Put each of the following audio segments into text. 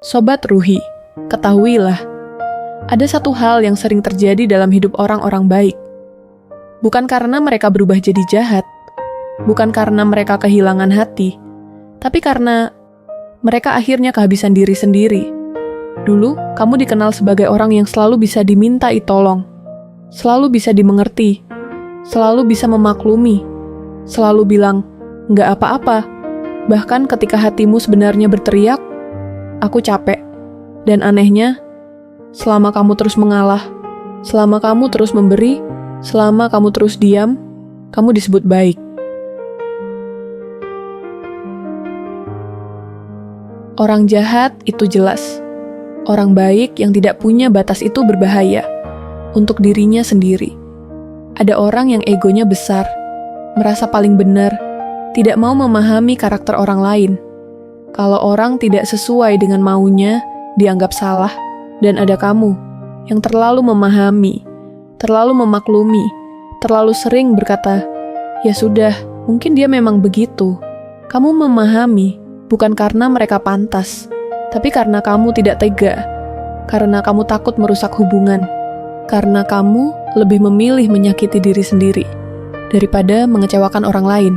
Sobat Ruhi, ketahuilah, ada satu hal yang sering terjadi dalam hidup orang-orang baik. Bukan karena mereka berubah jadi jahat, bukan karena mereka kehilangan hati, tapi karena mereka akhirnya kehabisan diri sendiri. Dulu, kamu dikenal sebagai orang yang selalu bisa dimintai tolong, selalu bisa dimengerti, selalu bisa memaklumi, selalu bilang, "Nggak apa-apa." Bahkan ketika hatimu sebenarnya berteriak, "Aku capek." Dan anehnya, selama kamu terus mengalah, selama kamu terus memberi, selama kamu terus diam, kamu disebut baik. Orang jahat itu jelas. Orang baik yang tidak punya batas itu berbahaya untuk dirinya sendiri. Ada orang yang egonya besar, merasa paling benar, tidak mau memahami karakter orang lain. Kalau orang tidak sesuai dengan maunya, dianggap salah. Dan ada kamu yang terlalu memahami, terlalu memaklumi, terlalu sering berkata, "Ya sudah, mungkin dia memang begitu." Kamu memahami, bukan karena mereka pantas, tapi karena kamu tidak tega, karena kamu takut merusak hubungan, karena kamu lebih memilih menyakiti diri sendiri daripada mengecewakan orang lain.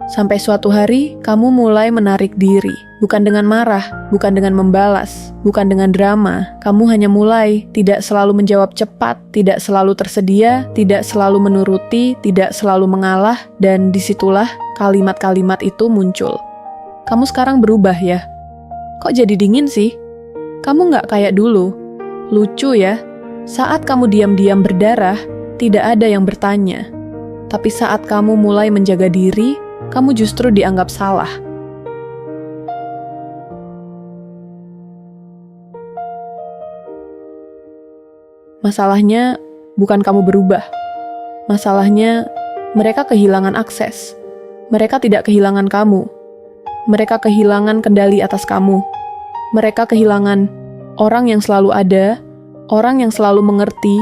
Sampai suatu hari, kamu mulai menarik diri. Bukan dengan marah, bukan dengan membalas, bukan dengan drama. Kamu hanya mulai tidak selalu menjawab cepat, tidak selalu tersedia, tidak selalu menuruti, tidak selalu mengalah, dan disitulah kalimat-kalimat itu muncul. Kamu sekarang berubah ya? Kok jadi dingin sih? Kamu nggak kayak dulu. Lucu ya, saat kamu diam-diam berdarah, tidak ada yang bertanya. Tapi saat kamu mulai menjaga diri, kamu justru dianggap salah. Masalahnya bukan kamu berubah. Masalahnya mereka kehilangan akses. Mereka tidak kehilangan kamu. Mereka kehilangan kendali atas kamu. Mereka kehilangan orang yang selalu ada, orang yang selalu mengerti,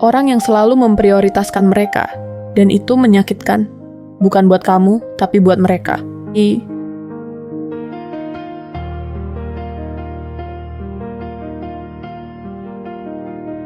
orang yang selalu memprioritaskan mereka. Dan itu menyakitkan. Bukan buat kamu, tapi buat mereka.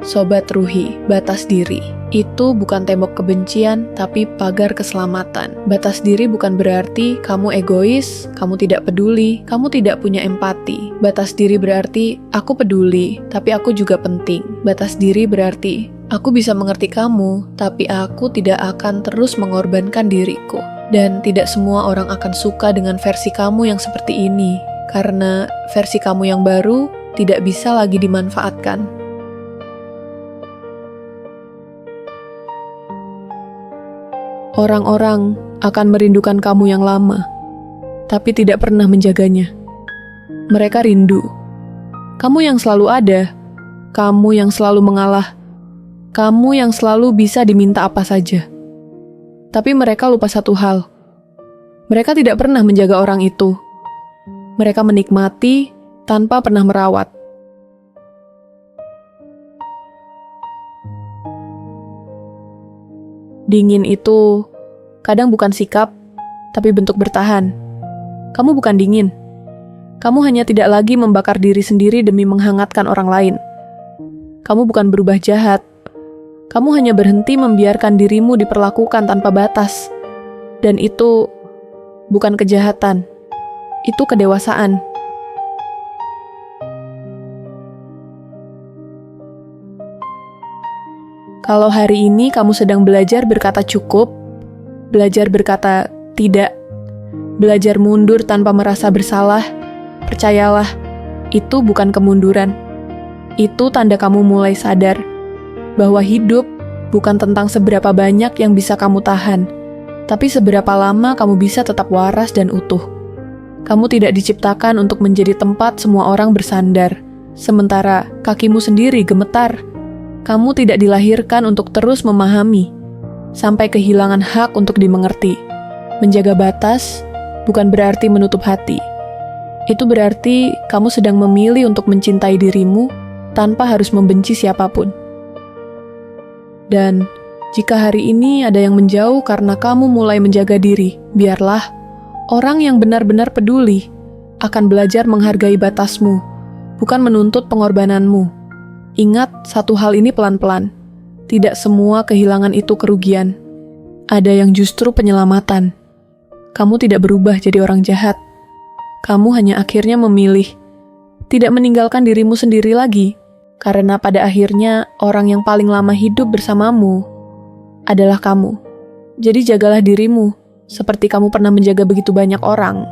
Sobat Ruhi, batas diri. Itu bukan tembok kebencian, tapi pagar keselamatan. Batas diri bukan berarti kamu egois, kamu tidak peduli, kamu tidak punya empati. Batas diri berarti aku peduli, tapi aku juga penting. Batas diri berarti aku bisa mengerti kamu, tapi aku tidak akan terus mengorbankan diriku. Dan tidak semua orang akan suka dengan versi kamu yang seperti ini, karena versi kamu yang baru tidak bisa lagi dimanfaatkan. Orang-orang akan merindukan kamu yang lama, tapi tidak pernah menjaganya. Mereka rindu. Kamu yang selalu ada, kamu yang selalu mengalah, kamu yang selalu bisa diminta apa saja. Tapi mereka lupa satu hal. Mereka tidak pernah menjaga orang itu. Mereka menikmati tanpa pernah merawat. Dingin itu kadang bukan sikap, tapi bentuk bertahan. Kamu bukan dingin. Kamu hanya tidak lagi membakar diri sendiri demi menghangatkan orang lain. Kamu bukan berubah jahat. Kamu hanya berhenti membiarkan dirimu diperlakukan tanpa batas. Dan itu bukan kejahatan. Itu kedewasaan. Kalau hari ini kamu sedang belajar berkata cukup, belajar berkata tidak, belajar mundur tanpa merasa bersalah, percayalah, itu bukan kemunduran. Itu tanda kamu mulai sadar bahwa hidup bukan tentang seberapa banyak yang bisa kamu tahan, tapi seberapa lama kamu bisa tetap waras dan utuh. Kamu tidak diciptakan untuk menjadi tempat semua orang bersandar, sementara kakimu sendiri gemetar. Kamu tidak dilahirkan untuk terus memahami, sampai kehilangan hak untuk dimengerti. Menjaga batas bukan berarti menutup hati. Itu berarti kamu sedang memilih untuk mencintai dirimu tanpa harus membenci siapapun. Dan Jika hari ini ada yang menjauh karena kamu mulai menjaga diri, biarlah orang yang benar-benar peduli akan belajar menghargai batasmu, bukan menuntut pengorbananmu. Ingat satu hal ini pelan-pelan. Tidak semua kehilangan itu kerugian. Ada yang justru penyelamatan. Kamu tidak berubah jadi orang jahat. Kamu hanya akhirnya memilih tidak meninggalkan dirimu sendiri lagi, karena pada akhirnya orang yang paling lama hidup bersamamu adalah kamu. Jadi jagalah dirimu, seperti kamu pernah menjaga begitu banyak orang.